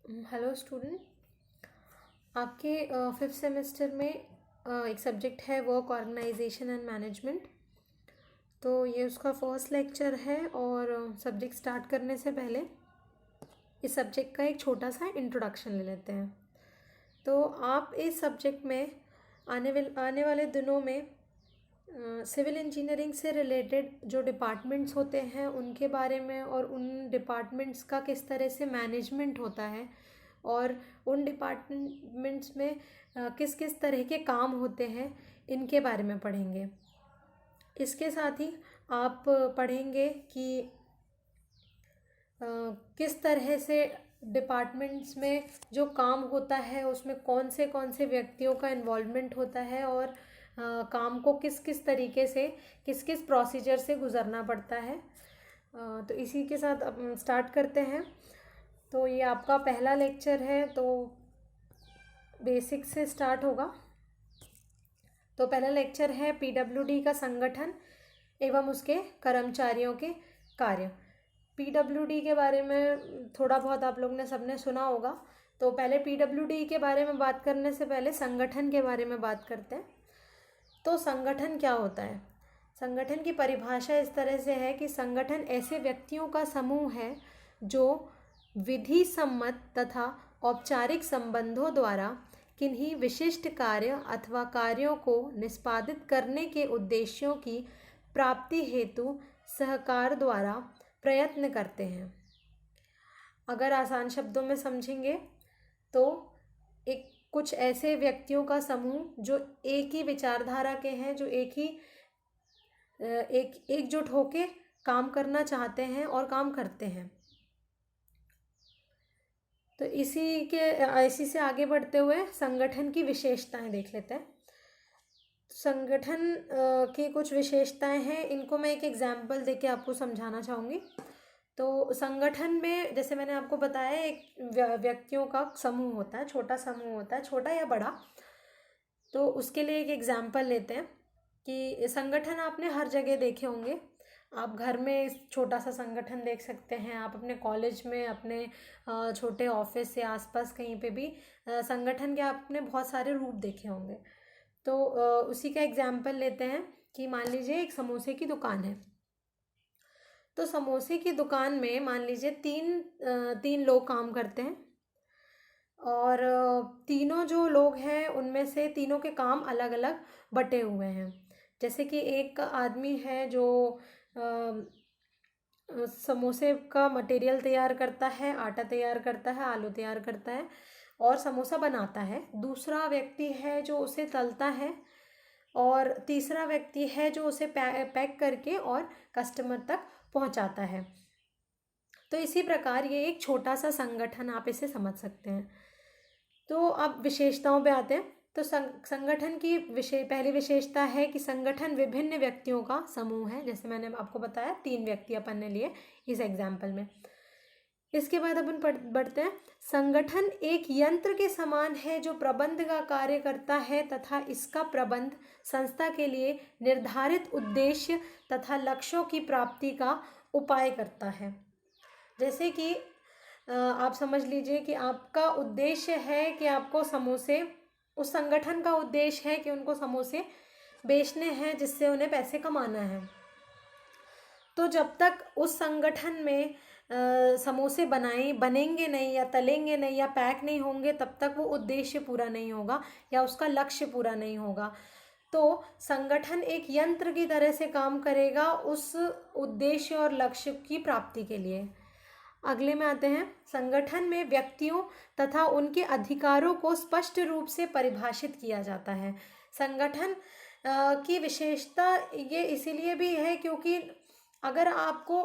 Hello student. आपके fifth semester में एक सब्जेक्ट है वर्क ऑर्गेनाइजेशन एंड मैनेजमेंट। तो ये उसका फर्स्ट लेक्चर है और सब्जेक्ट स्टार्ट करने से पहले इस सब्जेक्ट का एक छोटा सा इंट्रोडक्शन ले लेते हैं। तो आप इस सब्जेक्ट में आने वाले दिनों में सिविल इंजीनियरिंग से रिलेटेड जो डिपार्टमेंट्स होते हैं उनके बारे में और उन डिपार्टमेंट्स का किस तरह से मैनेजमेंट होता है और उन डिपार्टमेंट्स में किस किस तरह के काम होते हैं इनके बारे में पढ़ेंगे। इसके साथ ही आप पढ़ेंगे कि किस तरह से डिपार्टमेंट्स में जो काम होता है उसमें कौन से व्यक्तियों का इन्वॉल्वमेंट होता है और काम को किस किस तरीके से किस किस प्रोसीजर से गुज़रना पड़ता है। तो इसी के साथ अब स्टार्ट करते हैं। तो ये आपका पहला लेक्चर है, तो बेसिक से स्टार्ट होगा। तो पहला लेक्चर है पीडब्ल्यूडी का संगठन एवं उसके कर्मचारियों के कार्य। पीडब्ल्यूडी के बारे में थोड़ा बहुत आप लोग ने सबने सुना होगा। तो पहले पीडब्ल्यूडी के बारे में बात करने से पहले संगठन के बारे में बात करते हैं। तो संगठन क्या होता है? संगठन की परिभाषा इस तरह से है कि संगठन ऐसे व्यक्तियों का समूह है जो विधि सम्मत तथा औपचारिक संबंधों द्वारा किन्हीं विशिष्ट कार्य अथवा कार्यों को निष्पादित करने के उद्देश्यों की प्राप्ति हेतु सहकार द्वारा प्रयत्न करते हैं। अगर आसान शब्दों में समझेंगे तो एक कुछ ऐसे व्यक्तियों का समूह जो एक ही विचारधारा के हैं, जो एकजुट होके काम करना चाहते हैं और काम करते हैं। तो इसी से आगे बढ़ते हुए संगठन की विशेषताएं देख लेते हैं। संगठन की कुछ विशेषताएं हैं, इनको मैं एक एग्जाम्पल देके आपको समझाना चाहूँगी। तो संगठन में जैसे मैंने आपको बताया एक व्यक्तियों का समूह होता है, छोटा समूह होता है, छोटा या बड़ा। तो उसके लिए एक एग्जाम्पल लेते हैं कि संगठन आपने हर जगह देखे होंगे। आप घर में छोटा सा संगठन देख सकते हैं, आप अपने कॉलेज में, अपने छोटे ऑफिस या आसपास कहीं पे भी संगठन के आपने बहुत सारे रूप देखे होंगे। तो उसी का एग्जाम्पल लेते हैं कि मान लीजिए एक समोसे की दुकान है। तो समोसे की दुकान में मान लीजिए तीन लोग काम करते हैं और तीनों जो लोग हैं उनमें से तीनों के काम अलग अलग बटे हुए हैं। जैसे कि एक आदमी है जो समोसे का मटेरियल तैयार करता है, आटा तैयार करता है, आलू तैयार करता है और समोसा बनाता है। दूसरा व्यक्ति है जो उसे तलता है और तीसरा व्यक्ति है जो उसे पैक करके और कस्टमर तक पहुंचाता है। तो इसी प्रकार ये एक छोटा सा संगठन आप इसे समझ सकते हैं। तो अब विशेषताओं पे आते हैं। तो संगठन की पहली विशेषता है कि संगठन विभिन्न व्यक्तियों का समूह है। जैसे मैंने आपको बताया 3 व्यक्ति अपन ने लिए इस एग्जाम्पल में। इसके बाद अपन बढ़ते हैं। संगठन एक यंत्र के समान है जो प्रबंध का कार्य करता है तथा इसका प्रबंध संस्था के लिए निर्धारित उद्देश्य तथा लक्ष्यों की प्राप्ति का उपाय करता है। जैसे कि आप समझ लीजिए कि आपका उद्देश्य है कि आपको समोसे, उस संगठन का उद्देश्य है कि उनको समोसे बेचने हैं जिससे उन्हें पैसे कमाना है। तो जब तक उस संगठन में समोसे बनेंगे नहीं या तलेंगे नहीं या पैक नहीं होंगे तब तक वो उद्देश्य पूरा नहीं होगा या उसका लक्ष्य पूरा नहीं होगा। तो संगठन एक यंत्र की तरह से काम करेगा उस उद्देश्य और लक्ष्य की प्राप्ति के लिए। अगले में आते हैं। संगठन में व्यक्तियों तथा उनके अधिकारों को स्पष्ट रूप से परिभाषित किया जाता है। संगठन की विशेषता ये इसीलिए भी है क्योंकि अगर आपको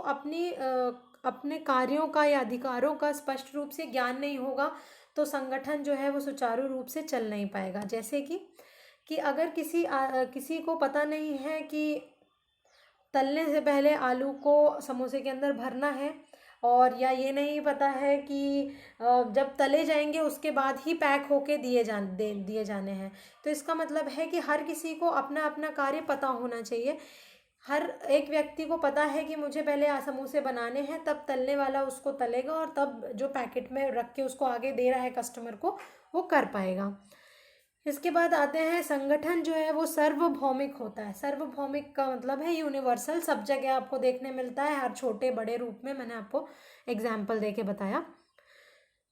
अपने कार्यों का या अधिकारों का स्पष्ट रूप से ज्ञान नहीं होगा तो संगठन जो है वो सुचारू रूप से चल नहीं पाएगा। जैसे कि अगर किसी को पता नहीं है कि तलने से पहले आलू को समोसे के अंदर भरना है और या ये नहीं पता है कि जब तले जाएंगे उसके बाद ही पैक होके दिए जाने हैं, तो इसका मतलब है कि हर किसी को अपना अपना कार्य पता होना चाहिए। हर एक व्यक्ति को पता है कि मुझे पहले समोसे बनाने हैं, तब तलने वाला उसको तलेगा और तब जो पैकेट में रख के उसको आगे दे रहा है कस्टमर को, वो कर पाएगा। इसके बाद आते हैं, संगठन जो है वो सार्वभौमिक होता है। सार्वभौमिक का मतलब है यूनिवर्सल, सब जगह आपको देखने मिलता है, हर छोटे बड़े रूप में। मैंने आपको एग्जाम्पल देके बताया।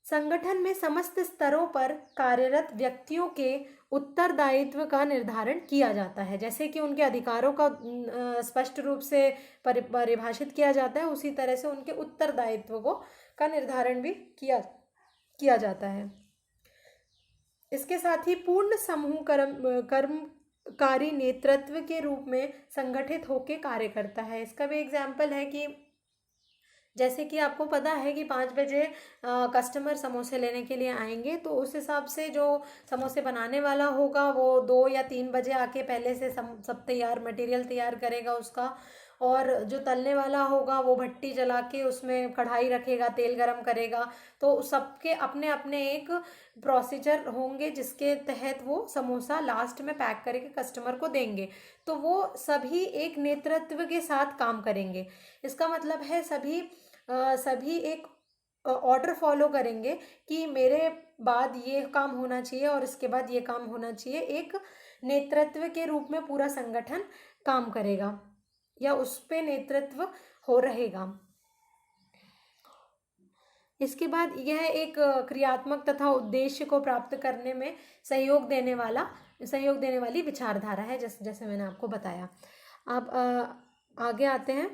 संगठन में समस्त स्तरों पर कार्यरत व्यक्तियों के उत्तरदायित्व का निर्धारण किया जाता है। जैसे कि उनके अधिकारों का स्पष्ट रूप से परिभाषित किया जाता है, उसी तरह से उनके उत्तरदायित्व को का निर्धारण भी किया जाता है। इसके साथ ही पूर्ण समूह कर्मकारी नेतृत्व के रूप में संगठित होकर कार्य करता है। इसका भी एग्जाम्पल है कि जैसे कि आपको पता है कि 5 बजे कस्टमर समोसे लेने के लिए आएंगे, तो उस हिसाब से जो समोसे बनाने वाला होगा वो 2 या 3 बजे आके पहले से सब मटेरियल तैयार करेगा उसका। और जो तलने वाला होगा वो भट्टी जला के उसमें कढ़ाई रखेगा, तेल गरम करेगा। तो सबके अपने अपने एक प्रोसीजर होंगे जिसके तहत वो समोसा लास्ट में पैक करके कस्टमर को देंगे। तो वो सभी एक नेतृत्व के साथ काम करेंगे। इसका मतलब है सभी एक ऑर्डर फॉलो करेंगे कि मेरे बाद ये काम होना चाहिए और इसके बाद ये काम होना चाहिए। एक नेतृत्व के रूप में पूरा संगठन काम करेगा या उस पे नेतृत्व हो रहेगा। इसके बाद यह एक क्रियात्मक तथा उद्देश्य को प्राप्त करने में सहयोग देने वाली विचारधारा है, जैसे मैंने आपको बताया। अब आगे आते हैं।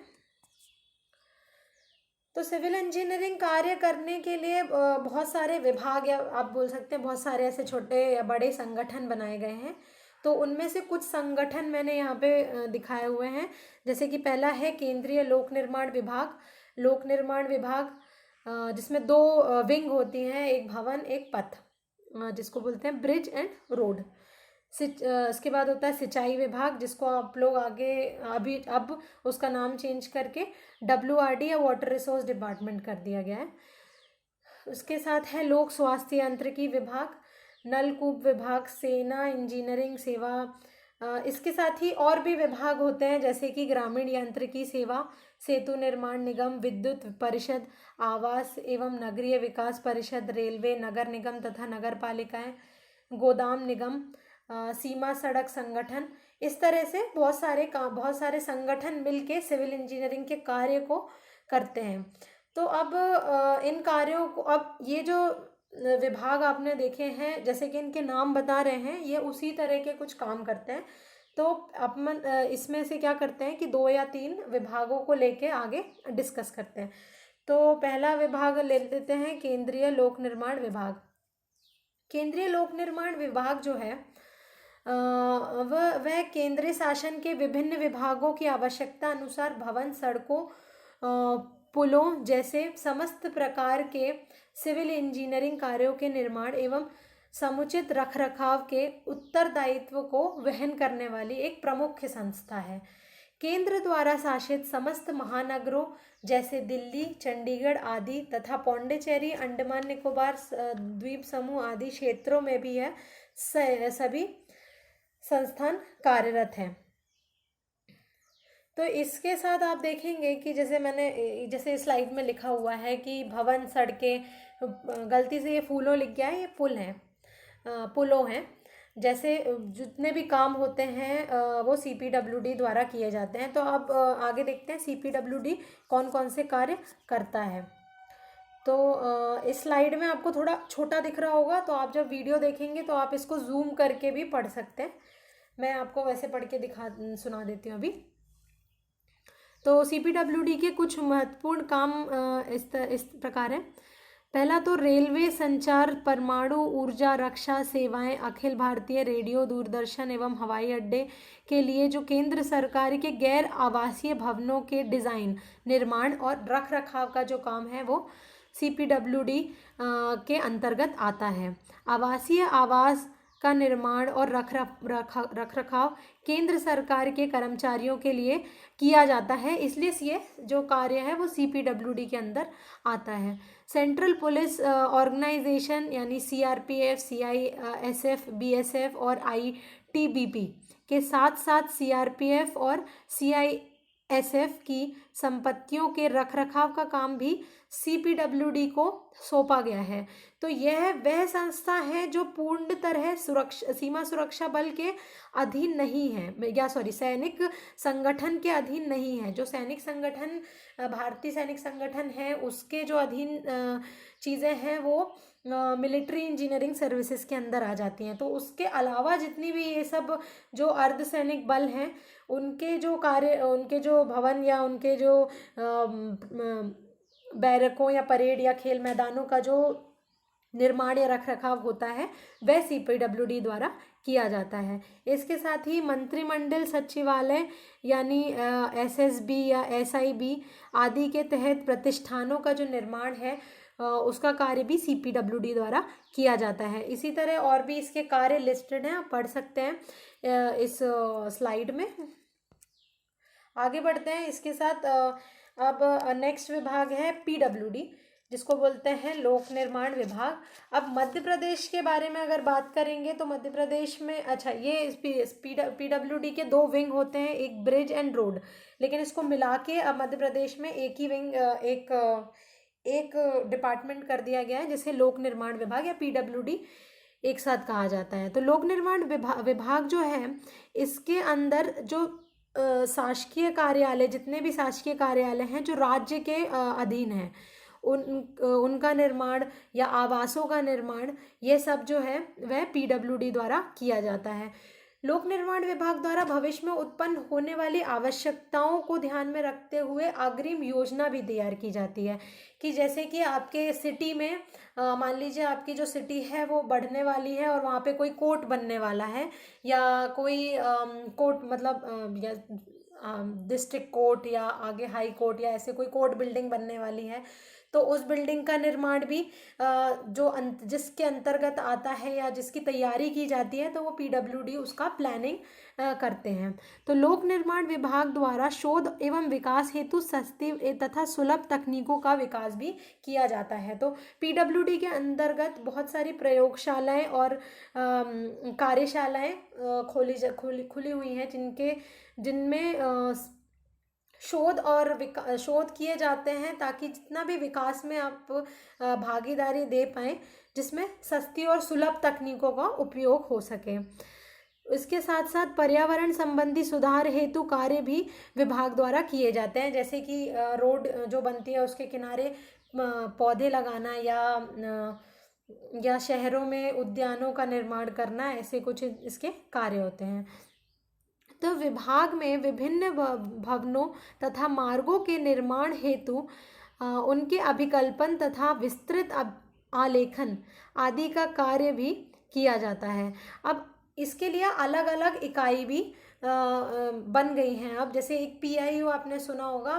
तो सिविल इंजीनियरिंग कार्य करने के लिए बहुत सारे विभाग, या आप बोल सकते हैं बहुत सारे ऐसे छोटे या बड़े संगठन बनाए गए हैं। तो उनमें से कुछ संगठन मैंने यहाँ पे दिखाए हुए हैं। जैसे कि पहला है केंद्रीय लोक निर्माण विभाग, जिसमें 2 विंग होती हैं, एक भवन एक पथ, जिसको बोलते हैं ब्रिज एंड रोड। इसके बाद होता है सिंचाई विभाग, जिसको आप लोग आगे अब उसका नाम चेंज करके WRD या वाटर रिसोर्स डिपार्टमेंट कर दिया गया है। उसके साथ है लोक स्वास्थ्य यांत्रिकी विभाग, नलकूप विभाग, सेना इंजीनियरिंग सेवा। इसके साथ ही और भी विभाग होते हैं, जैसे कि ग्रामीण यांत्रिकी सेवा, सेतु निर्माण निगम, विद्युत परिषद, आवास एवं नगरीय विकास परिषद, रेलवे, नगर निगम तथा नगर पालिकाएं, गोदाम निगम, सीमा सड़क संगठन। इस तरह से बहुत सारे संगठन मिलके सिविल इंजीनियरिंग के कार्य को करते हैं। तो अब इन कार्यों को, अब ये जो विभाग आपने देखे हैं, जैसे कि इनके नाम बता रहे हैं, ये उसी तरह के कुछ काम करते हैं। तो अपन इसमें से क्या करते हैं कि 2 या 3 विभागों को लेके आगे डिस्कस करते हैं। तो पहला विभाग ले लेते हैं, केंद्रीय लोक निर्माण विभाग। केंद्रीय लोक निर्माण विभाग जो है वह केंद्रीय शासन के विभिन्न विभागों की आवश्यकता अनुसार भवन, सड़कों, पुलों जैसे समस्त प्रकार के सिविल इंजीनियरिंग कार्यों के निर्माण एवं समुचित रखरखाव के उत्तरदायित्व को वहन करने वाली एक प्रमुख संस्था है। केंद्र द्वारा शासित समस्त महानगरों जैसे दिल्ली, चंडीगढ़ आदि तथा पौंडीचेरी, अंडमान निकोबार द्वीप समूह आदि क्षेत्रों में भी यह सभी संस्थान कार्यरत हैं। तो इसके साथ आप देखेंगे कि जैसे स्लाइड में लिखा हुआ है कि भवन, सड़कें, गलती से ये फूलों लिख गया है, ये पुलों हैं। जैसे जितने भी काम होते हैं वो CPWD द्वारा किए जाते हैं। तो अब आगे देखते हैं CPWD कौन कौन से कार्य करता है। तो इस स्लाइड में आपको थोड़ा छोटा दिख रहा होगा, तो आप जब वीडियो देखेंगे तो आप इसको जूम करके भी पढ़ सकते हैं। मैं आपको वैसे पढ़ के सुना देती हूँ अभी। तो CPWD के कुछ महत्वपूर्ण काम इस प्रकार हैं। पहला तो रेलवे, संचार, परमाणु ऊर्जा, रक्षा सेवाएं, अखिल भारतीय रेडियो, दूरदर्शन एवं हवाई अड्डे के लिए जो केंद्र सरकार के गैर आवासीय भवनों के डिज़ाइन, निर्माण और रखरखाव का जो काम है वो CPWD के अंतर्गत आता है। आवासीय आवास का निर्माण और रखरखाव केंद्र सरकार के कर्मचारियों के लिए किया जाता है, इसलिए ये जो कार्य है वो CPWD के अंदर आता है। सेंट्रल पुलिस ऑर्गेनाइजेशन यानी CRPF, CISF, BSF और टीबीपी के साथ साथ सीआरपीएफ और सीआईएसएफ की संपत्तियों के रखरखाव का काम भी सीपीडब्ल्यूडी को सौंपा गया है। तो यह वह संस्था है जो पूर्ण तरह सीमा सुरक्षा बल के अधीन नहीं है, या सैनिक संगठन के अधीन नहीं है। जो सैनिक संगठन भारतीय सैनिक संगठन है उसके जो अधीन चीज़ें हैं वो मिलिट्री इंजीनियरिंग सर्विसेज के अंदर आ जाती हैं। तो उसके अलावा जितनी भी ये सब जो अर्धसैनिक बल हैं उनके जो कार्य, उनके जो भवन या उनके जो बैरकों या परेड या खेल मैदानों का जो निर्माण या रखरखाव होता है वह सीपीडब्ल्यूडी द्वारा किया जाता है। इसके साथ ही मंत्रिमंडल सचिवालय यानी एसएसबी या एसआईबी आदि के तहत प्रतिष्ठानों का जो निर्माण है उसका कार्य भी सीपीडब्ल्यूडी द्वारा किया जाता है। इसी तरह और भी इसके कार्य लिस्टेड हैं, आप पढ़ सकते हैं इस स्लाइड में। आगे बढ़ते हैं इसके साथ। अब नेक्स्ट विभाग है पीडब्ल्यूडी, जिसको बोलते हैं लोक निर्माण विभाग। अब मध्य प्रदेश के बारे में अगर बात करेंगे तो मध्य प्रदेश में, अच्छा, ये पीडब्ल्यूडी के दो विंग होते हैं, एक ब्रिज एंड रोड, लेकिन इसको मिला के अब मध्य प्रदेश में एक ही विंग, एक डिपार्टमेंट कर दिया गया है जिसे लोक निर्माण विभाग या पीडब्ल्यूडी एक साथ कहा जाता है। तो लोक निर्माण विभाग जो है इसके अंदर जो शासकीय कार्यालय, जितने भी शासकीय कार्यालय हैं जो राज्य के अधीन हैं, उनका निर्माण या आवासों का निर्माण, ये सब जो है वह पीडब्ल्यूडी द्वारा किया जाता है। लोक निर्माण विभाग द्वारा भविष्य में उत्पन्न होने वाली आवश्यकताओं को ध्यान में रखते हुए अग्रिम योजना भी तैयार की जाती है कि जैसे कि आपके सिटी में मान लीजिए आपकी जो सिटी है वो बढ़ने वाली है और वहाँ पे कोई कोर्ट बनने वाला है, या कोई कोर्ट मतलब डिस्ट्रिक्ट कोर्ट या आगे हाई कोर्ट या ऐसे कोई कोर्ट बिल्डिंग बनने वाली है, तो उस बिल्डिंग का निर्माण भी जिसके अंतर्गत आता है या जिसकी तैयारी की जाती है तो वो पीडब्ल्यूडी उसका प्लानिंग करते हैं। तो लोक निर्माण विभाग द्वारा शोध एवं विकास हेतु सस्ती तथा सुलभ तकनीकों का विकास भी किया जाता है। तो पीडब्ल्यूडी के अंतर्गत बहुत सारी प्रयोगशालाएं और कार्यशालाएं खुली हुई हैं जिनमें शोध किए जाते हैं ताकि जितना भी विकास में आप भागीदारी दे पाएँ, जिसमें सस्ती और सुलभ तकनीकों का उपयोग हो सके। इसके साथ साथ पर्यावरण संबंधी सुधार हेतु कार्य भी विभाग द्वारा किए जाते हैं, जैसे कि रोड जो बनती है उसके किनारे पौधे लगाना या शहरों में उद्यानों का निर्माण करना, ऐसे कुछ इसके कार्य होते हैं। तो विभाग में विभिन्न भवनों तथा मार्गों के निर्माण हेतु उनके अभिकल्पन तथा विस्तृत आलेखन आदि का कार्य भी किया जाता है। अब इसके लिए अलग अलग इकाई भी बन गई हैं। अब जैसे एक पीआईयू आपने सुना होगा,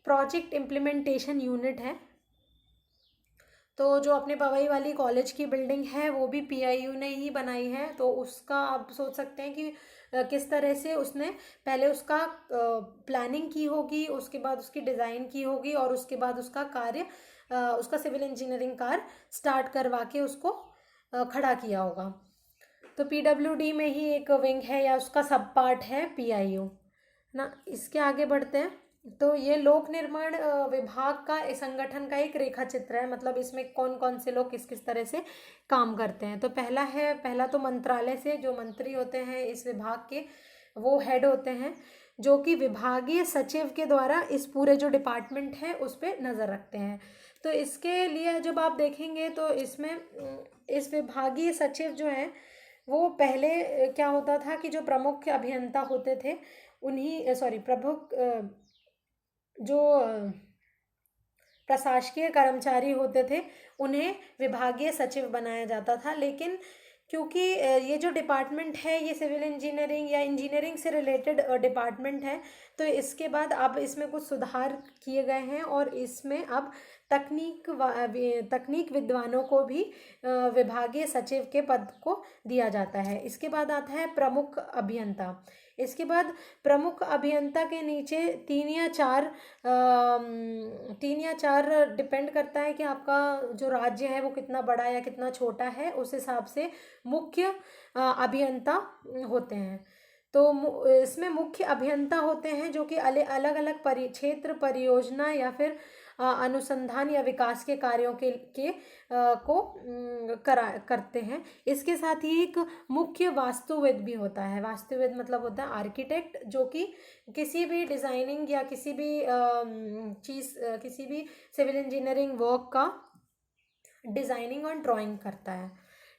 प्रोजेक्ट इम्प्लीमेंटेशन यूनिट है। तो जो अपने पवई वाली कॉलेज की बिल्डिंग है वो भी पीआईयू ने ही बनाई है। तो उसका आप सोच सकते हैं कि किस तरह से उसने पहले उसका प्लानिंग की होगी, उसके बाद उसकी डिज़ाइन की होगी और उसके बाद उसका कार्य, उसका सिविल इंजीनियरिंग कार्य स्टार्ट करवा के उसको खड़ा किया होगा। तो पीडब्ल्यूडी में ही एक विंग है या उसका सब पार्ट है पीआईयू ना। इसके आगे बढ़ते हैं। तो ये लोक निर्माण विभाग का संगठन का एक रेखा चित्र है, मतलब इसमें कौन कौन से लोग किस किस तरह से काम करते हैं। तो पहला तो मंत्रालय से जो मंत्री होते हैं इस विभाग के, वो हेड होते हैं, जो कि विभागीय सचिव के द्वारा इस पूरे जो डिपार्टमेंट है उस पर नज़र रखते हैं। तो इसके लिए जब आप देखेंगे तो इसमें इस विभागीय सचिव जो है वो पहले क्या होता था कि जो प्रमुख अभियंता होते थे प्रमुख जो प्रशासकीय कर्मचारी होते थे उन्हें विभागीय सचिव बनाया जाता था। लेकिन क्योंकि ये जो डिपार्टमेंट है ये सिविल इंजीनियरिंग या इंजीनियरिंग से रिलेटेड डिपार्टमेंट है, तो इसके बाद अब इसमें कुछ सुधार किए गए हैं और इसमें अब तकनीक विद्वानों को भी विभागीय सचिव के पद को दिया जाता है। इसके बाद आता है प्रमुख अभियंता। इसके बाद प्रमुख अभियंता के नीचे 3 या 4 डिपेंड करता है कि आपका जो राज्य है वो कितना बड़ा या कितना छोटा है, उस हिसाब से मुख्य अभियंता होते हैं। तो इसमें मुख्य अभियंता होते हैं जो कि अलग अलग क्षेत्र, परियोजना या फिर अनुसंधान या विकास के कार्यों को करते हैं। इसके साथ ही एक मुख्य वास्तुविद भी होता है। वास्तुविद मतलब होता है आर्किटेक्ट, जो कि किसी भी डिज़ाइनिंग या किसी भी किसी भी सिविल इंजीनियरिंग वर्क का डिज़ाइनिंग और ड्राइंग करता है।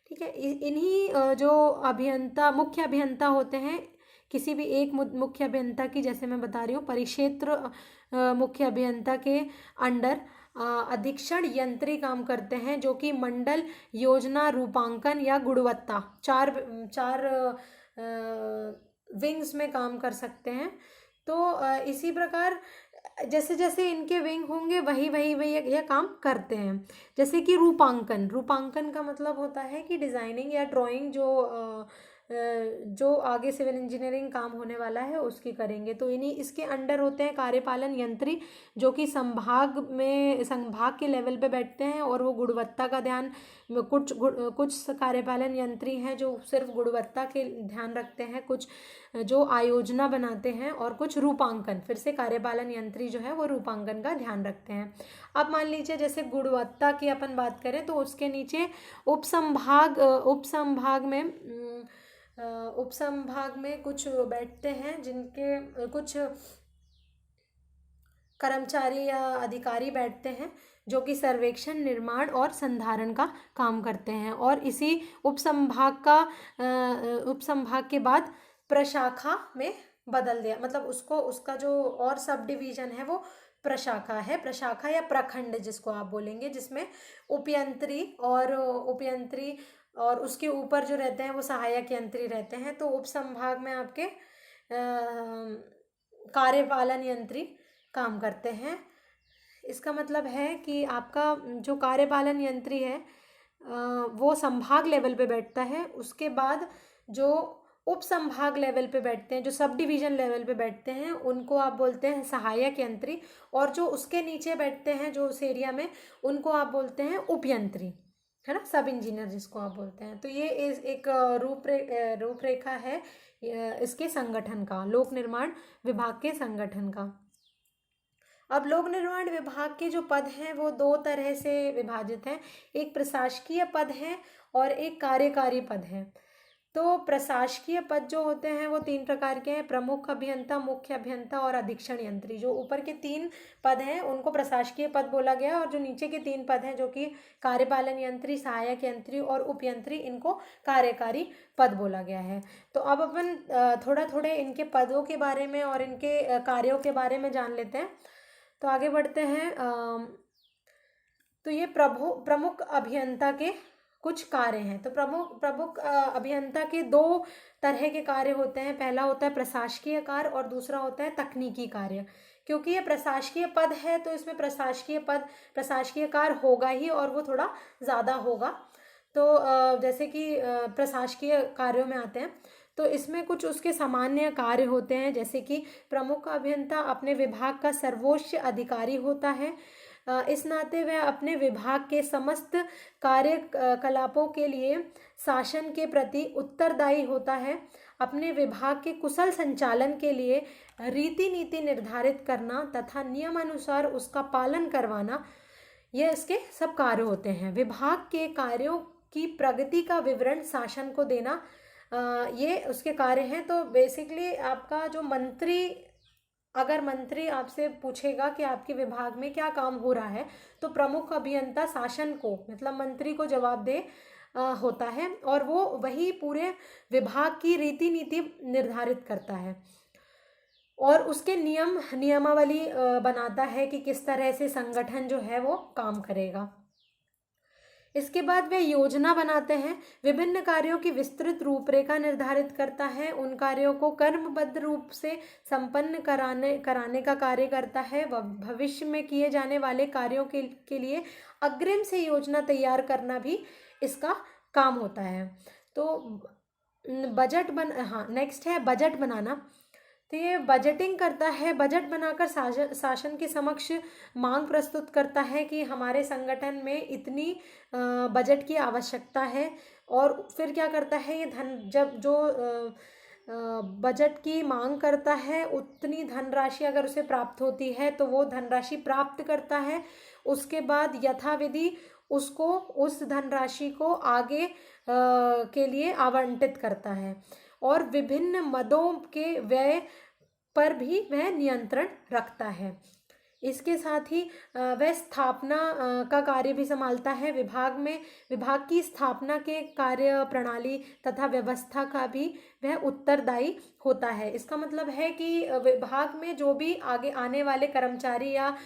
ठीक है, इन्हीं जो मुख्य अभियंता होते हैं, किसी भी एक मुख्य अभियंता की, जैसे मैं बता रही हूँ, परिक्षेत्र मुख्य अभियंता के अंडर अधीक्षण यंत्री काम करते हैं, जो कि मंडल, योजना, रूपांकन या गुणवत्ता चार विंग्स में काम कर सकते हैं। तो इसी प्रकार जैसे जैसे इनके विंग होंगे वही यह काम करते हैं। जैसे कि रूपांकन का मतलब होता है कि डिज़ाइनिंग या ड्राइंग जो आगे सिविल इंजीनियरिंग काम होने वाला है उसकी करेंगे। तो इसके अंडर होते हैं कार्यपालन यंत्री, जो कि संभाग के लेवल पे बैठते हैं और वो गुणवत्ता का ध्यान, कुछ कार्यपालन यंत्री हैं जो सिर्फ गुणवत्ता के ध्यान रखते हैं, कुछ जो आयोजना बनाते हैं, और कुछ रूपांकन, फिर से कार्यपालन यंत्री जो है वो रूपांकन का ध्यान रखते हैं। अब मान लीजिए जैसे गुणवत्ता की अपन बात करें तो उसके नीचे उपसंभाग में कुछ बैठते हैं, जिनके कुछ कर्मचारी या अधिकारी बैठते हैं जो कि सर्वेक्षण, निर्माण और संधारण का काम करते हैं। और इसी उपसंभाग के बाद प्रशाखा में बदल दिया, मतलब उसका जो और सब डिवीजन है वो प्रशाखा या प्रखंड जिसको आप बोलेंगे, जिसमें उपयंत्री और उसके ऊपर जो रहते हैं वो सहायक यंत्री रहते हैं। तो उपसंभाग में आपके कार्यपालन यंत्री काम करते हैं। इसका मतलब है कि आपका जो कार्यपालन यंत्री है वो संभाग लेवल पे बैठता है, उसके बाद जो उपसंभाग लेवल पे बैठते हैं, जो सब डिवीजन लेवल पे बैठते हैं, उनको आप बोलते हैं सहायक यंत्री, और जो उसके नीचे बैठते हैं जो उस एरिया में, उनको आप बोलते हैं उपयंत्री, है ना, सब इंजीनियर जिसको आप बोलते हैं। तो ये एक रूपरेखा है इसके संगठन का, लोक निर्माण विभाग के संगठन का। अब लोक निर्माण विभाग के जो पद हैं वो 2 तरह से विभाजित हैं, एक प्रशासकीय पद है और एक कार्यकारी पद है। तो प्रशासकीय पद जो होते हैं वो 3 प्रकार के हैं, प्रमुख अभियंता, मुख्य अभियंता और अधीक्षण यंत्री। जो ऊपर के 3 पद हैं उनको प्रशासकीय पद बोला गया, और जो नीचे के 3 पद हैं जो कि कार्यपालन यंत्री, सहायक यंत्री और उपयंत्री, इनको कार्यकारी पद बोला गया है। तो अब अपन थोड़े इनके पदों के बारे में और इनके कार्यों के बारे में जान लेते हैं। तो आगे बढ़ते हैं। तो ये प्रमुख अभियंता के कुछ कार्य हैं। तो प्रमुख अभियंता के 2 तरह के कार्य होते हैं। पहला होता है प्रशासकीय कार्य और दूसरा होता है तकनीकी कार्य। क्योंकि ये प्रशासकीय पद है तो इसमें प्रशासकीय कार्य होगा ही, और वो थोड़ा ज़्यादा होगा। तो जैसे कि प्रशासकीय कार्यों में आते हैं तो इसमें कुछ उसके सामान्य कार्य होते हैं, जैसे कि प्रमुख अभियंता अपने विभाग का सर्वोच्च अधिकारी होता है। इस नाते वह अपने विभाग के समस्त कार्यकलापों के लिए शासन के प्रति उत्तरदायी होता है। अपने विभाग के कुशल संचालन के लिए रीति नीति निर्धारित करना तथा नियमानुसार उसका पालन करवाना, ये इसके सब कार्य होते हैं। विभाग के कार्यों की प्रगति का विवरण शासन को देना, ये उसके कार्य हैं। तो बेसिकली आपका जो अगर मंत्री आपसे पूछेगा कि आपके विभाग में क्या काम हो रहा है, तो प्रमुख अभियंता शासन को, मतलब मंत्री को जवाब दे होता है, और वो वही पूरे विभाग की रीति नीति निर्धारित करता है और उसके नियमावली बनाता है कि किस तरह से संगठन जो है वो काम करेगा। इसके बाद वे योजना बनाते हैं, विभिन्न कार्यों की विस्तृत रूपरेखा निर्धारित करता है, उन कार्यों को क्रमबद्ध रूप से संपन्न कराने का कार्य करता है। वह भविष्य में किए जाने वाले कार्यों के लिए अग्रिम से योजना तैयार करना भी इसका काम होता है। तो बजट बन हाँ, नेक्स्ट है बजट बनाना। तो ये बजटिंग करता है, बजट बनाकर शासन के समक्ष मांग प्रस्तुत करता है कि हमारे संगठन में इतनी बजट की आवश्यकता है। और फिर क्या करता है, ये धन जब जो बजट की मांग करता है, उतनी धनराशि अगर उसे प्राप्त होती है तो वो धनराशि प्राप्त करता है। उसके बाद यथाविधि उसको उस धनराशि को आगे के लिए आवंटित करता है। और विभिन्न मदों के व्यय पर भी वह नियंत्रण रखता है। इसके साथ ही वह स्थापना का कार्य भी संभालता है। विभाग की स्थापना के कार्य प्रणाली तथा व्यवस्था का भी वह उत्तरदायी होता है। इसका मतलब है कि विभाग में जो भी आगे आने वाले कर्मचारी या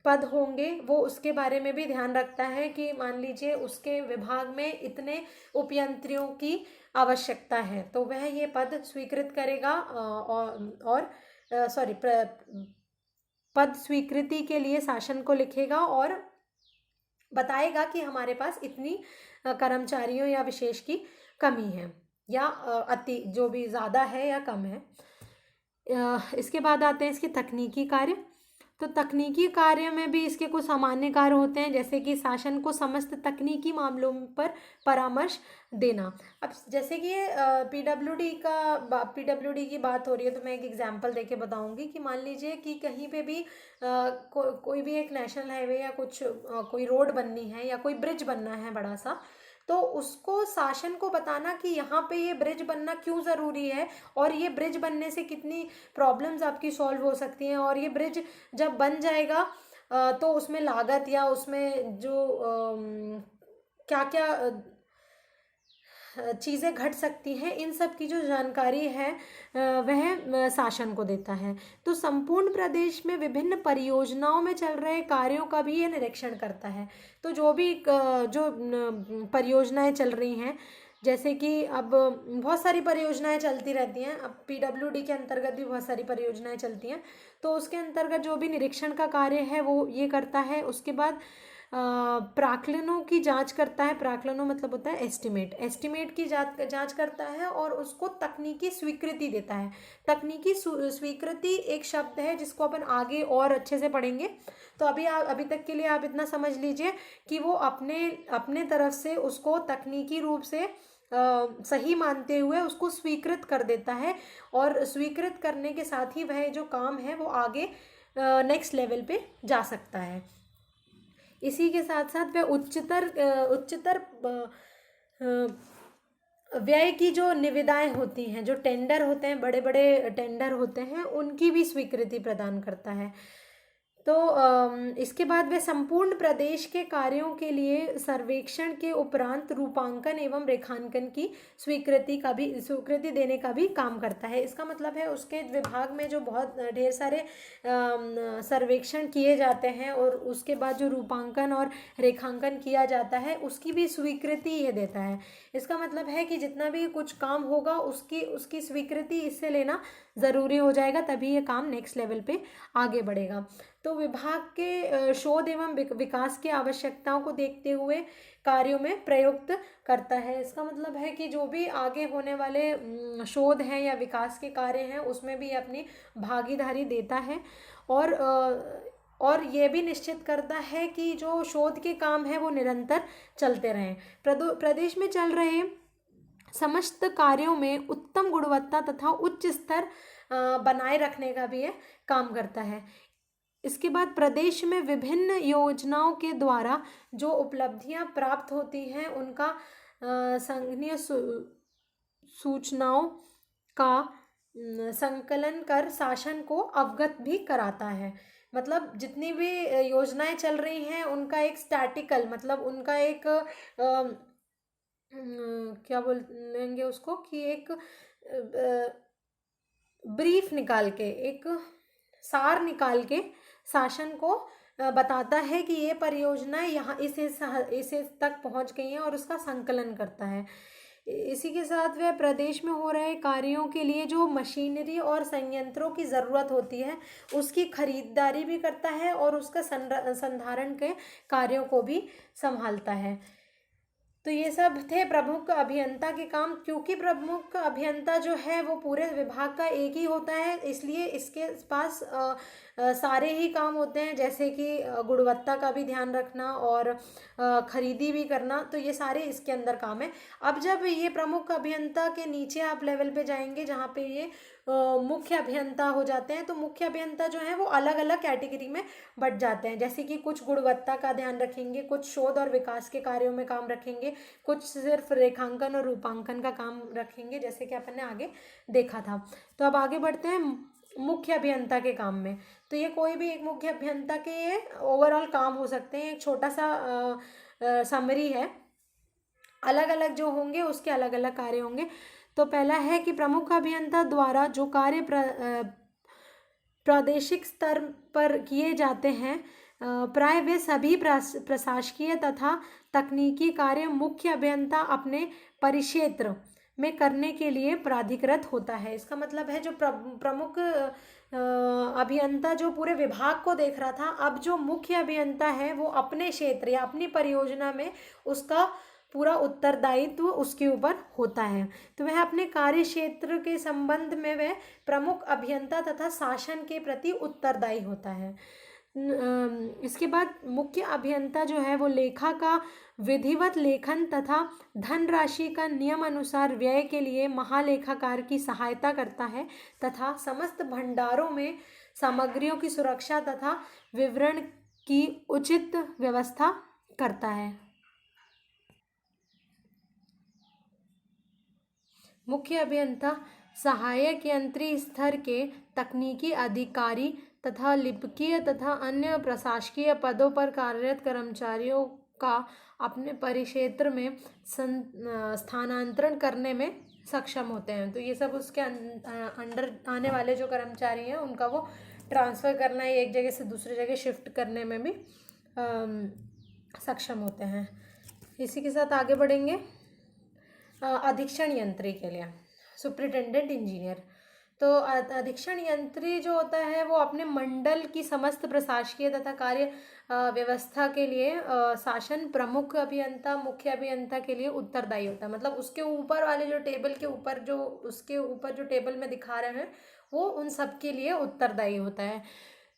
पद होंगे, वो उसके बारे में भी ध्यान रखता है कि मान लीजिए उसके विभाग में इतने उपयंत्रियों की आवश्यकता है तो वह ये पद स्वीकृत करेगा और पद स्वीकृति के लिए शासन को लिखेगा और बताएगा कि हमारे पास इतनी कर्मचारियों या विशेष की कमी है, या अति जो भी ज़्यादा है या कम है। इसके बाद आते हैं इसके तकनीकी कार्य। तो तकनीकी कार्य में भी इसके कुछ सामान्य कार्य होते हैं, जैसे कि शासन को समस्त तकनीकी मामलों पर परामर्श देना। अब जैसे कि पीडब्ल्यूडी की बात हो रही है तो मैं एक एग्जांपल देके बताऊंगी कि मान लीजिए कि कहीं पे भी कोई भी एक नेशनल हाईवे या कुछ कोई रोड बननी है या कोई ब्रिज बनना है बड़ा सा, तो उसको शासन को बताना कि यहाँ पे ये ब्रिज बनना क्यों ज़रूरी है और ये ब्रिज बनने से कितनी प्रॉब्लम्स आपकी सॉल्व हो सकती हैं, और ये ब्रिज जब बन जाएगा तो उसमें लागत या उसमें जो क्या क्या चीज़ें घट सकती हैं, इन सब की जो जानकारी है वह शासन को देता है। तो संपूर्ण प्रदेश में विभिन्न परियोजनाओं में चल रहे कार्यों का भी ये निरीक्षण करता है। तो जो भी जो परियोजनाएं चल रही हैं, जैसे कि अब बहुत सारी परियोजनाएं चलती रहती हैं, अब पीडब्ल्यूडी के अंतर्गत भी बहुत सारी परियोजनाएं चलती हैं, तो उसके अंतर्गत जो भी निरीक्षण का कार्य है वो ये करता है। उसके बाद प्राक्कलनों की जांच करता है। प्राक्कलनों मतलब होता है एस्टिमेट की जांच करता है और उसको तकनीकी स्वीकृति देता है। तकनीकी स्वीकृति एक शब्द है जिसको अपन आगे और अच्छे से पढ़ेंगे, तो अभी तक के लिए आप इतना समझ लीजिए कि वो अपने तरफ से उसको तकनीकी रूप से सही मानते हुए उसको स्वीकृत कर देता है, और स्वीकृत करने के साथ ही वह जो काम है वो आगे नेक्स्ट लेवल पे जा सकता है। इसी के साथ साथ वह उच्चतर व्यय की जो निविदाएं होती हैं, जो टेंडर होते हैं, बड़े बड़े टेंडर होते हैं, उनकी भी स्वीकृति प्रदान करता है। तो इसके बाद वे संपूर्ण प्रदेश के कार्यों के लिए सर्वेक्षण के उपरांत रूपांकन एवं रेखांकन की स्वीकृति देने का भी काम करता है। इसका मतलब है उसके विभाग में जो बहुत ढेर सारे सर्वेक्षण किए जाते हैं और उसके बाद जो रूपांकन और रेखांकन किया जाता है उसकी भी स्वीकृति ये देता है। इसका मतलब है कि जितना भी कुछ काम होगा उसकी स्वीकृति इससे लेना ज़रूरी हो जाएगा, तभी ये काम नेक्स्ट लेवल पे आगे बढ़ेगा। तो विभाग के शोध एवं विकास की आवश्यकताओं को देखते हुए कार्यों में प्रयुक्त करता है। इसका मतलब है कि जो भी आगे होने वाले शोध हैं या विकास के कार्य हैं उसमें भी अपनी भागीदारी देता है, और ये भी निश्चित करता है कि जो शोध के काम है वो निरंतर चलते रहें। प्रदेश में चल रहे समस्त कार्यों में उत्तम गुणवत्ता तथा उच्च स्तर बनाए रखने का भी ये काम करता है। इसके बाद प्रदेश में विभिन्न योजनाओं के द्वारा जो उपलब्धियां प्राप्त होती हैं उनका संघीय सूचनाओं का संकलन कर शासन को अवगत भी कराता है। मतलब जितनी भी योजनाएं चल रही हैं उनका एक स्टैटिकल मतलब उनका एक क्या बोलेंगे उसको कि एक ब्रीफ निकाल के, एक सार निकाल के शासन को बताता है कि ये परियोजनाएं यहाँ इस तक पहुँच गई हैं और उसका संकलन करता है। इसी के साथ वह प्रदेश में हो रहे कार्यों के लिए जो मशीनरी और संयंत्रों की ज़रूरत होती है उसकी खरीदारी भी करता है और उसका संधारण के कार्यों को भी संभालता है। तो ये सब थे प्रमुख अभियंता के काम। क्योंकि प्रमुख अभियंता जो है वो पूरे विभाग का एक ही होता है, इसलिए इसके पास सारे ही काम होते हैं, जैसे कि गुणवत्ता का भी ध्यान रखना और खरीदी भी करना, तो ये सारे इसके अंदर काम है। अब जब ये प्रमुख अभियंता के नीचे आप लेवल पे जाएंगे जहाँ पे ये मुख्य अभियंता हो जाते हैं, तो मुख्य अभियंता जो है वो अलग अलग कैटेगरी में बट जाते हैं। जैसे कि कुछ गुणवत्ता का ध्यान रखेंगे, कुछ शोध और विकास के कार्यों में काम रखेंगे, कुछ सिर्फ रेखांकन और रूपांकन का काम रखेंगे, जैसे कि अपन ने आगे देखा था। तो अब आगे बढ़ते हैं मुख्य अभियंता के काम में। तो ये कोई भी एक मुख्य अभियंता के ये ओवरऑल काम हो सकते हैं। एक छोटा सा समरी है, अलग अलग जो होंगे उसके अलग अलग कार्य होंगे। तो पहला है कि प्रमुख अभियंता द्वारा जो कार्य प्रादेशिक स्तर पर किए जाते हैं, प्राय वे सभी प्रशासकीय तथा तकनीकी कार्य मुख्य अभियंता अपने परिक्षेत्र में करने के लिए प्राधिकृत होता है। इसका मतलब है जो प्रमुख अभियंता जो पूरे विभाग को देख रहा था, अब जो मुख्य अभियंता है वो अपने क्षेत्र या अपनी परियोजना में उसका पूरा उत्तरदायित्व उसके ऊपर होता है। तो वह अपने कार्य क्षेत्र के संबंध में वह प्रमुख अभियंता तथा शासन के प्रति उत्तरदायी होता है। इसके बाद मुख्य अभियंता जो है वो लेखा का विधिवत लेखन तथा धनराशि का नियम अनुसार व्यय के लिए महालेखाकार की सहायता करता है तथा समस्त भंडारों में सामग्रियों की सुरक्षा तथा विवरण की उचित व्यवस्था करता है। मुख्य अभियंता सहायक यंत्री स्तर के तकनीकी अधिकारी तथा लिपिकीय तथा अन्य प्रशासकीय पदों पर कार्यरत कर्मचारियों का अपने परिक्षेत्र में स्थानांतरण करने में सक्षम होते हैं। तो ये सब उसके अंडर आने वाले जो कर्मचारी हैं उनका वो ट्रांसफ़र करना है, एक जगह से दूसरी जगह शिफ्ट करने में भी सक्षम होते हैं। इसी के साथ आगे बढ़ेंगे अधीक्षण यंत्री के लिए, सुप्रिटेंडेंट इंजीनियर। तो अधीक्षण यंत्री जो होता है वो अपने मंडल की समस्त प्रशासकीय तथा कार्य व्यवस्था के लिए शासन प्रमुख अभियंता मुख्य अभियंता के लिए उत्तरदायी होता है। मतलब उसके ऊपर वाले जो टेबल के ऊपर जो उसके ऊपर जो टेबल में दिखा रहे हैं वो उन सब के लिए उत्तरदायी होता है।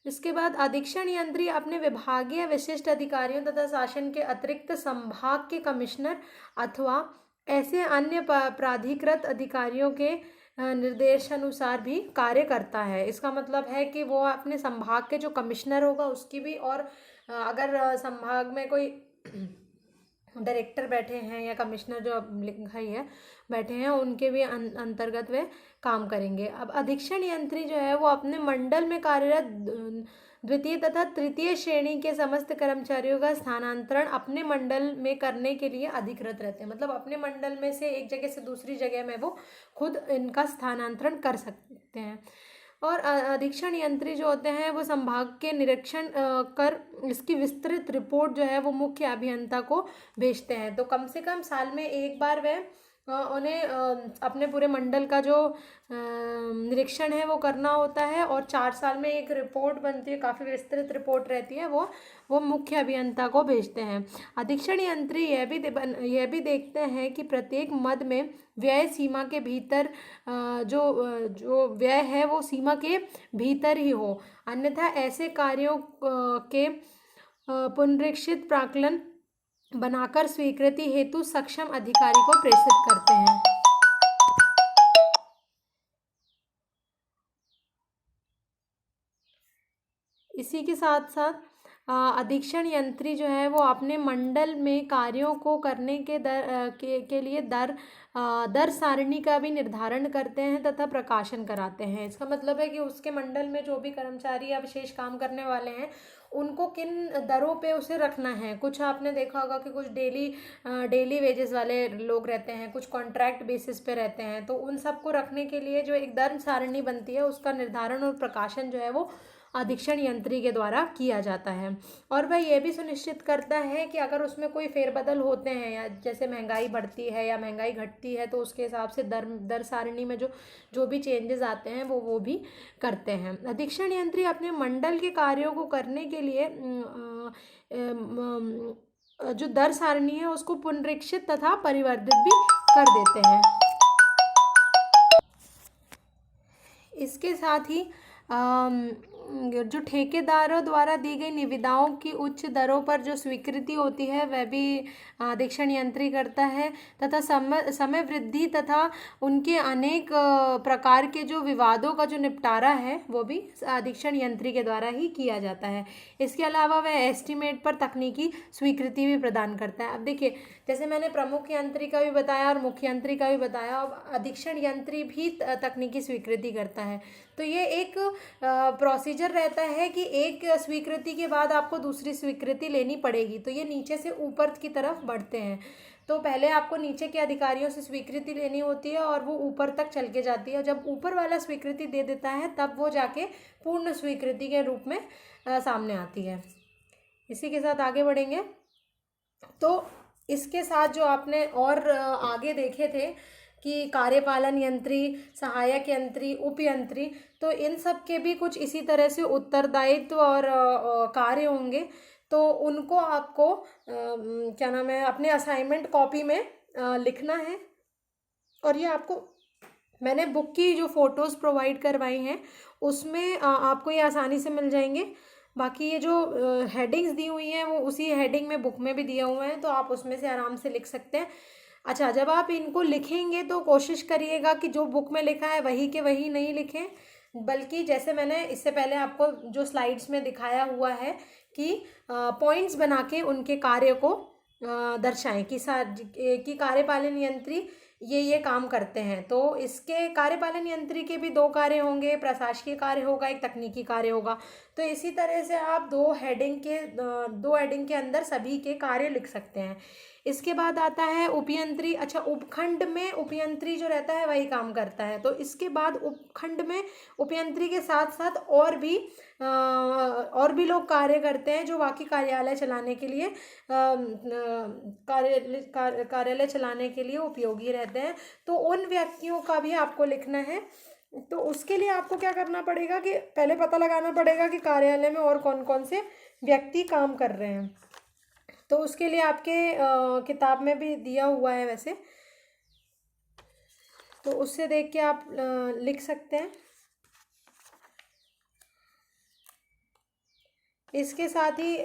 इसके बाद अधीक्षण यंत्री अपने विभागीय विशिष्ट अधिकारियों तथा शासन के अतिरिक्त संभाग के कमिश्नर अथवा ऐसे अन्य प्राधिकृत अधिकारियों के निर्देशानुसार भी कार्य करता है। इसका मतलब है कि वो अपने संभाग के जो कमिश्नर होगा उसकी भी, और अगर संभाग में कोई डायरेक्टर बैठे हैं या कमिश्नर जो लिखा ही है बैठे हैं उनके भी अंतर्गत वे काम करेंगे। अब अधीक्षण यंत्री जो है वो अपने मंडल में कार्यरत द्वितीय तथा तृतीय श्रेणी के समस्त कर्मचारियों का स्थानांतरण अपने मंडल में करने के लिए अधिकृत रहते हैं। मतलब अपने मंडल में से एक जगह से दूसरी जगह में वो खुद इनका स्थानांतरण कर सकते हैं। और अधीक्षण यंत्री जो होते हैं वो संभाग के निरीक्षण कर इसकी विस्तृत रिपोर्ट जो है वो मुख्य अभियंता को भेजते हैं। तो कम से कम साल में एक बार वह उन्हें अपने पूरे मंडल का जो निरीक्षण है वो करना होता है, और 4 साल में एक रिपोर्ट बनती है, काफ़ी विस्तृत रिपोर्ट रहती है, वो मुख्य अभियंता को भेजते हैं। अधीक्षण यंत्री यह भी देखते हैं कि प्रत्येक मद में व्यय सीमा के भीतर जो व्यय है वो सीमा के भीतर ही हो, अन्यथा ऐसे कार्यों के पुनरीक्षित प्राक्कलन बनाकर स्वीकृति हेतु सक्षम अधिकारी को प्रेषित करते हैं। इसी के साथ साथ अधीक्षण यंत्री जो है वो अपने मंडल में कार्यों को करने के लिए दर सारणी का भी निर्धारण करते हैं तथा प्रकाशन कराते हैं। इसका मतलब है कि उसके मंडल में जो भी कर्मचारी या विशेष काम करने वाले हैं उनको किन दरों पे उसे रखना है। कुछ आपने देखा होगा कि कुछ डेली वेजेस वाले लोग रहते हैं, कुछ कॉन्ट्रैक्ट बेसिस पे रहते हैं, तो उन सबको रखने के लिए जो एक दर सारणी बनती है उसका निर्धारण और प्रकाशन जो है वो अधीक्षण यंत्री के द्वारा किया जाता है। और वह यह भी सुनिश्चित करता है कि अगर उसमें कोई फेरबदल होते हैं या जैसे महंगाई बढ़ती है या महंगाई घटती है तो उसके हिसाब से दर सारणी में जो भी चेंजेस आते हैं वो भी करते हैं। अधीक्षण यंत्री अपने मंडल के कार्यों को करने के लिए जो दर सारणी है उसको पुनरीक्षित तथा परिवर्धित भी कर देते हैं। इसके साथ ही जो ठेकेदारों द्वारा दी गई निविदाओं की उच्च दरों पर जो स्वीकृति होती है वह भी आरक्षण यंत्री करता है, तथा समय वृद्धि तथा उनके अनेक प्रकार के जो विवादों का जो निपटारा है वो भी आरक्षण यंत्री के द्वारा ही किया जाता है। इसके अलावा वह एस्टीमेट पर तकनीकी स्वीकृति भी प्रदान करता है। अब देखिए, जैसे मैंने प्रमुख यंत्री का भी बताया और मुख्य यंत्री का भी बताया, अब अधीक्षण यंत्री भी तकनीकी स्वीकृति करता है। तो ये एक प्रोसीजर रहता है कि एक स्वीकृति के बाद आपको दूसरी स्वीकृति लेनी पड़ेगी, तो ये नीचे से ऊपर की तरफ बढ़ते हैं। तो पहले आपको नीचे के अधिकारियों से स्वीकृति लेनी होती है और वो ऊपर तक चल के जाती है, और जब ऊपर वाला स्वीकृति दे देता है तब वो जाके पूर्ण स्वीकृति के रूप में सामने आती है। इसी के साथ आगे बढ़ेंगे। तो इसके साथ जो आपने और आगे देखे थे कि कार्यपालन यंत्री, सहायक यंत्री, उपयंत्री, तो इन सब के भी कुछ इसी तरह से उत्तरदायित्व और कार्य होंगे। तो उनको आपको क्या नाम है, अपने असाइनमेंट कॉपी में लिखना है। और ये आपको मैंने बुक की जो फ़ोटोज़ प्रोवाइड करवाई हैं उसमें आपको ये आसानी से मिल जाएंगे। बाकी ये जो हेडिंग्स दी हुई हैं वो उसी हेडिंग में बुक में भी दिए हुए हैं, तो आप उसमें से आराम से लिख सकते हैं। अच्छा, जब आप इनको लिखेंगे तो कोशिश करिएगा कि जो बुक में लिखा है वही के वही नहीं लिखें, बल्कि जैसे मैंने इससे पहले आपको जो स्लाइड्स में दिखाया हुआ है कि पॉइंट्स बना के उनके कार्य को दर्शाएं कि कार्यपालन यंत्री ये काम करते हैं। तो इसके कार्यपालन यंत्री के भी 2 कार्य होंगे, प्रशासकीय कार्य होगा, एक तकनीकी कार्य होगा। तो इसी तरह से आप 2 हेडिंग के अंदर सभी के कार्य लिख सकते हैं। इसके बाद आता है उपयंत्री। अच्छा, उपखंड में उपयंत्री जो रहता है वही काम करता है। तो इसके बाद उपखंड में उपयंत्री के साथ साथ और भी लोग कार्य करते हैं जो बाकी कार्यालय चलाने के लिए कार्यालय चलाने के लिए उपयोगी रहते हैं। तो उन व्यक्तियों का भी आपको लिखना है। तो उसके लिए आपको क्या करना पड़ेगा कि पहले पता लगाना पड़ेगा कि कार्यालय में और कौन कौन से व्यक्ति काम कर रहे हैं। तो उसके लिए आपके किताब में भी दिया हुआ है वैसे, तो उससे देख के आप लिख सकते हैं। इसके साथ ही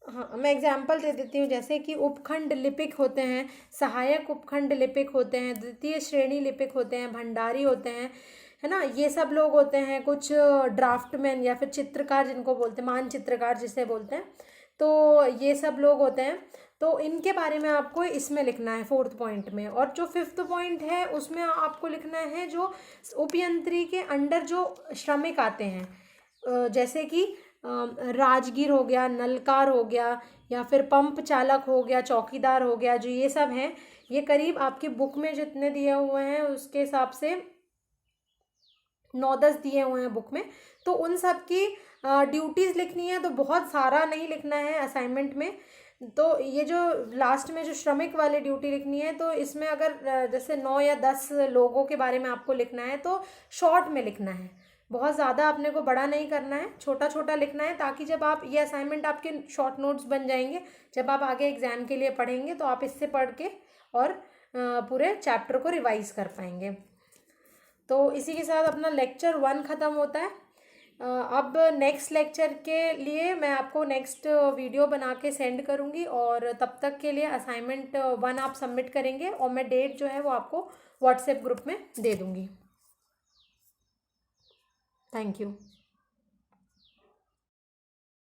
हाँ, मैं एग्जाम्पल दे देती हूँ। जैसे कि उपखंड लिपिक होते हैं, सहायक उपखंड लिपिक होते हैं, द्वितीय श्रेणी लिपिक होते हैं, भंडारी होते हैं, है ना, ये सब लोग होते हैं। कुछ ड्राफ्टमैन या फिर चित्रकार जिनको बोलते हैं, मानचित्रकार जिसे बोलते हैं, तो ये सब लोग होते हैं। तो इनके बारे में आपको इसमें लिखना है 4th पॉइंट में। और जो 5th पॉइंट है उसमें आपको लिखना है जो उपयंत्री के अंडर जो श्रमिक आते हैं, जैसे कि राजगीर हो गया, नलकार हो गया, या फिर पंप चालक हो गया, चौकीदार हो गया, जो ये सब हैं, ये करीब आपकी बुक में जितने दिए हुए हैं उसके हिसाब से 9-10 दिए हुए हैं बुक में। तो उन सब की ड्यूटीज़ लिखनी है, तो बहुत सारा नहीं लिखना है असाइनमेंट में। तो ये जो लास्ट में जो श्रमिक वाली ड्यूटी लिखनी है, तो इसमें अगर जैसे 9 या 10 लोगों के बारे में आपको लिखना है तो शॉर्ट में लिखना है, बहुत ज़्यादा अपने को बड़ा नहीं करना है, छोटा छोटा लिखना है, ताकि जब आप ये असाइनमेंट आपके शॉर्ट नोट्स बन जाएंगे, जब आप आगे एग्ज़ाम के लिए पढ़ेंगे तो आप इससे पढ़ के और पूरे चैप्टर को रिवाइज कर पाएंगे। तो इसी के साथ अपना लेक्चर 1 ख़त्म होता है। अब नेक्स्ट लेक्चर के लिए मैं आपको नेक्स्ट वीडियो बना के सेंड करूँगी, और तब तक के लिए असाइनमेंट 1 आप सबमिट करेंगे, और मैं डेट जो है वो आपको व्हाट्सएप ग्रुप में दे दूँगी। Thank you.